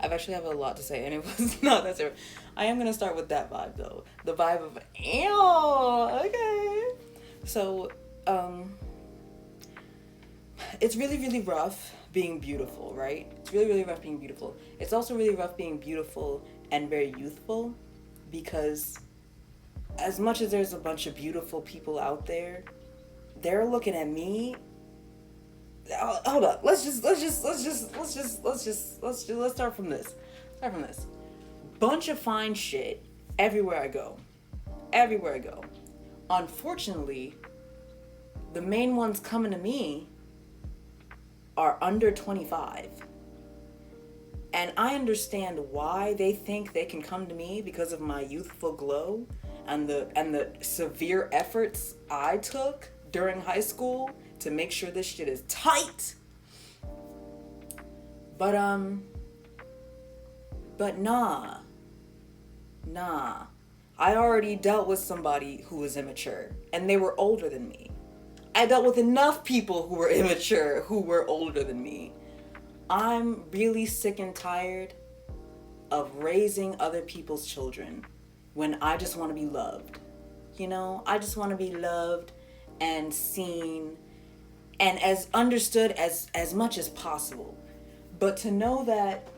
I've actually have a lot to say, and it was not that serious. I am gonna start with that vibe though. The vibe of ew. Okay. So, it's really, really rough being beautiful, right? It's really, really rough being beautiful. It's also really rough being beautiful and very youthful, because as much as there's a bunch of beautiful people out there, they're looking at me. Hold up. Let's start from this. Bunch of fine shit everywhere I go. Everywhere I go. Unfortunately, the main ones coming to me are under 25. And I understand why they think they can come to me, because of my youthful glow and the severe efforts I took during high school to make sure this shit is tight. But nah. I already dealt with somebody who was immature, and they were older than me. I dealt with enough people who were immature, who were older than me. I'm really sick and tired of raising other people's children when I just want to be loved. You know, I just want to be loved and seen and as understood as much as possible. But to know that,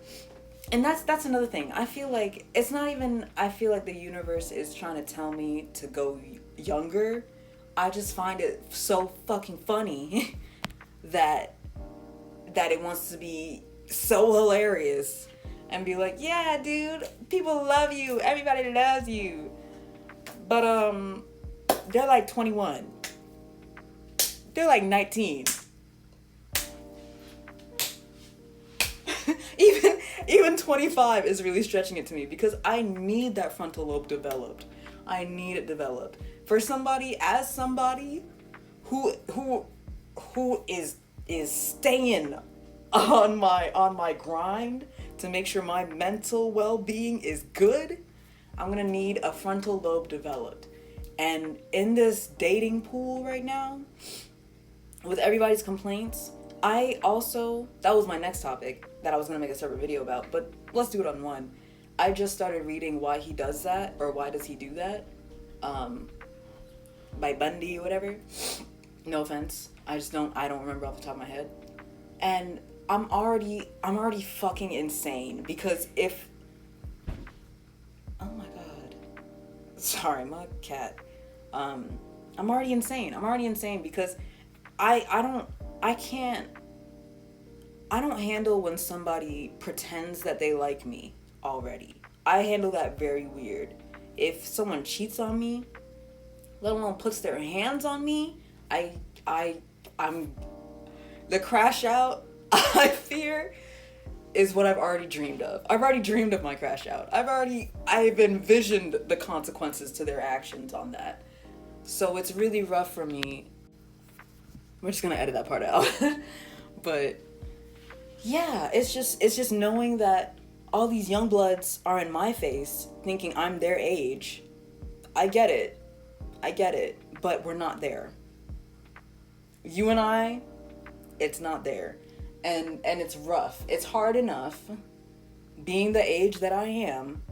and that's another thing. I feel like it's not even, I feel like the universe is trying to tell me to go younger. I just find it so fucking funny that it wants to be so hilarious and be like, yeah, dude, people love you, everybody loves you. But they're like 21. They're like 19. Even 25 is really stretching it to me, because I need that frontal lobe developed. I need it developed. For somebody who is staying on my grind to make sure my mental well-being is good, I'm gonna need a frontal lobe developed. And in this dating pool right now, with everybody's complaints, that was my next topic that I was gonna make a separate video about, but let's do it on one. I just started reading Why He Does That, or Why Does He Do That, by Bundy or whatever. No offense, I don't remember off the top of my head. And I'm already fucking insane, because oh my god, sorry, my cat. I'm already insane because I don't handle when somebody pretends that they like me already. I handle that very weird. If someone cheats on me, let alone puts their hands on me, I'm the crash out I fear is what I've already dreamed of. I've already dreamed of my crash out. I've envisioned the consequences to their actions on that. So it's really rough for me. We're just gonna edit that part out. But yeah, it's just knowing that all these young bloods are in my face thinking I'm their age. I get it, but we're not there. You and I, it's not there. And it's rough. It's hard enough being the age that I am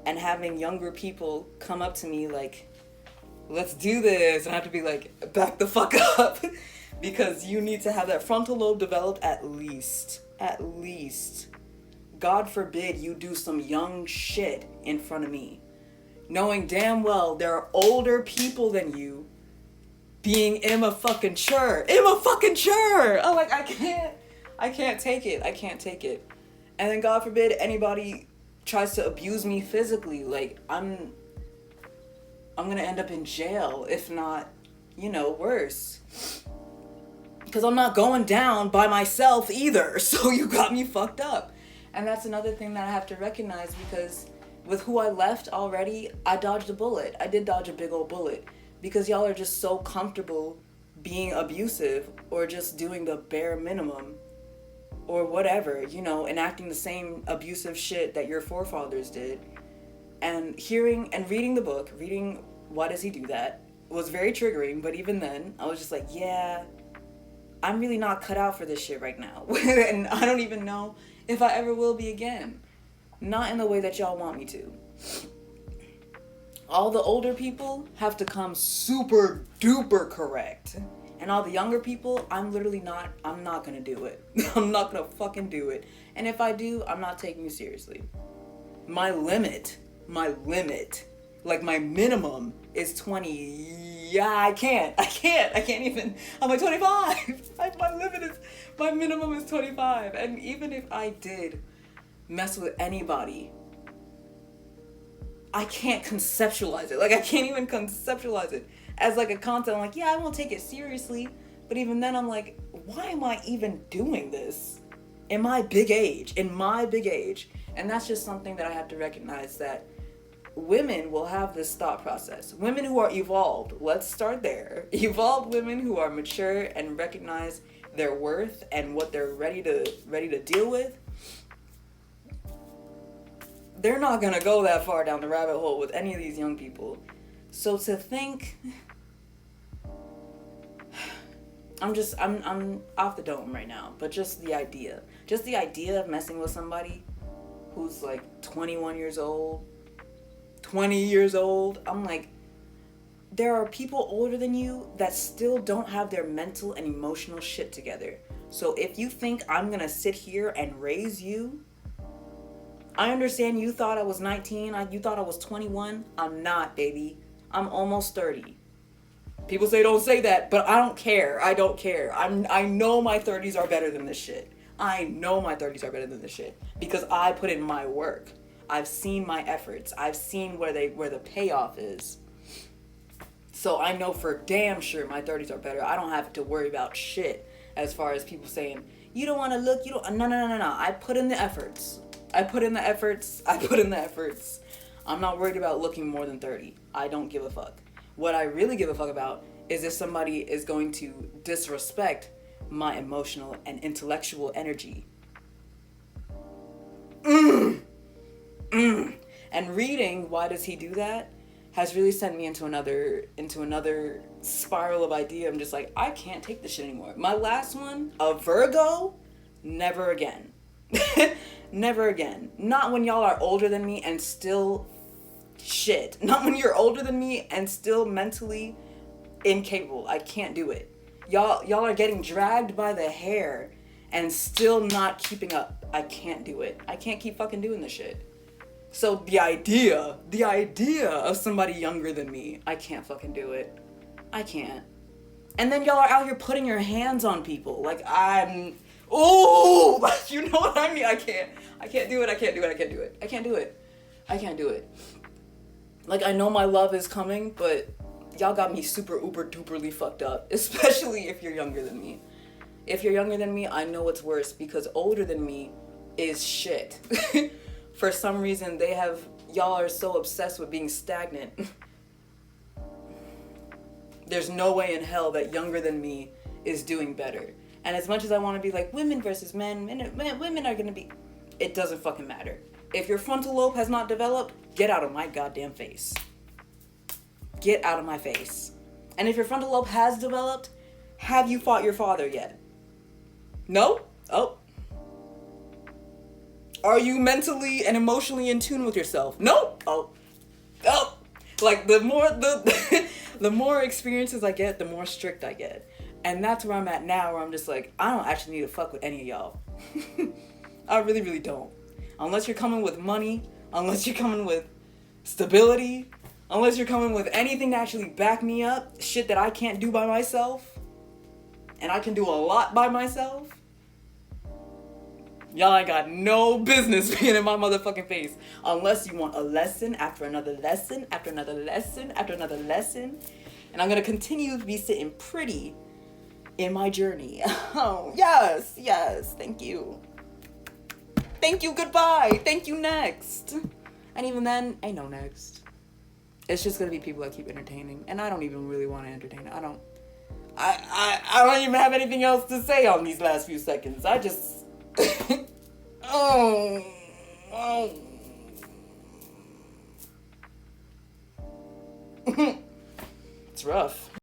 and having younger people come up to me like, let's do this, and I have to be like, back the fuck up. Because you need to have that frontal lobe developed at least. God forbid you do some young shit in front of me, knowing damn well there are older people than you being immature. Oh, like, I can't take it. And then God forbid anybody tries to abuse me physically. Like, I'm gonna end up in jail, if not, worse. Because I'm not going down by myself either. So you got me fucked up. And that's another thing that I have to recognize, because with who I left already, I dodged a bullet. I did dodge a big old bullet. Because y'all are just so comfortable being abusive or just doing the bare minimum or whatever, enacting the same abusive shit that your forefathers did. And reading the book, reading Why Does He Do That, was very triggering. But even then, I was just like, yeah, I'm really not cut out for this shit right now. And I don't even know if I ever will be again. Not in the way that y'all want me to. All the older people have to come super duper correct. And all the younger people, I'm not gonna do it. I'm not gonna fucking do it. And if I do, I'm not taking you seriously. My limit, like my minimum is 20. Yeah, I can't even. I'm like 25. My minimum is 25. And even if I did mess with anybody, I can't conceptualize it. Like, I can't even conceptualize it as like a concept. I'm like, yeah, I won't take it seriously. But even then, I'm like, why am I even doing this in my big age? And that's just something that I have to recognize, that women will have this thought process. Women who are evolved, let's start there. Evolved women who are mature and recognize their worth and what they're ready to deal with. They're not gonna go that far down the rabbit hole with any of these young people. So to think, I'm off the dome right now, but just the idea of messing with somebody who's like 21 years old, 20 years old, I'm like, there are people older than you that still don't have their mental and emotional shit together. So if you think I'm gonna sit here and raise you, I understand you thought I was 19, you thought I was 21. I'm not, baby. I'm almost 30. People say don't say that, but I don't care. I know my 30s are better than this shit. Because I put in my work. I've seen my efforts. I've seen where the payoff is. So I know for damn sure my 30s are better. I don't have to worry about shit as far as people saying, you don't want to look, no. I put in the efforts. I'm not worried about looking more than 30. I don't give a fuck. What I really give a fuck about is if somebody is going to disrespect my emotional and intellectual energy. And reading Why Does He Do That has really sent me into another spiral of idea. I'm just like, I can't take this shit anymore. My last one, a Virgo, never again. Never again. Not when y'all are older than me and still shit. Not when you're older than me and still mentally incapable. I can't do it. Y'all are getting dragged by the hair and still not keeping up. I can't do it. I can't keep fucking doing this shit. So the idea of somebody younger than me, I can't fucking do it. I can't. And then y'all are out here putting your hands on people. Like, you know what I mean? I can't do it. Like, I know my love is coming, but y'all got me super uber duperly fucked up. Especially if you're younger than me. If you're younger than me, I know it's worse, because older than me is shit. For some reason, y'all are so obsessed with being stagnant. There's no way in hell that younger than me is doing better. And as much as I want to be like, women versus men, women are going to be... It doesn't fucking matter. If your frontal lobe has not developed, get out of my goddamn face. Get out of my face. And if your frontal lobe has developed, have you fought your father yet? No? Oh. Are you mentally and emotionally in tune with yourself? No? Oh. Like, the more experiences I get, the more strict I get. And that's where I'm at now, where I'm just like, I don't actually need to fuck with any of y'all. I really, really don't. Unless you're coming with money, unless you're coming with stability, unless you're coming with anything to actually back me up, shit that I can't do by myself, and I can do a lot by myself, y'all ain't got no business being in my motherfucking face. Unless you want a lesson after another lesson, after another lesson, after another lesson. And I'm gonna continue to be sitting pretty in my journey. Oh, yes, thank you. Thank you, goodbye. Thank you, next. And even then, ain't no next. It's just gonna be people I keep entertaining. And I don't even really want to entertain. I don't even have anything else to say on these last few seconds. I just... It's rough.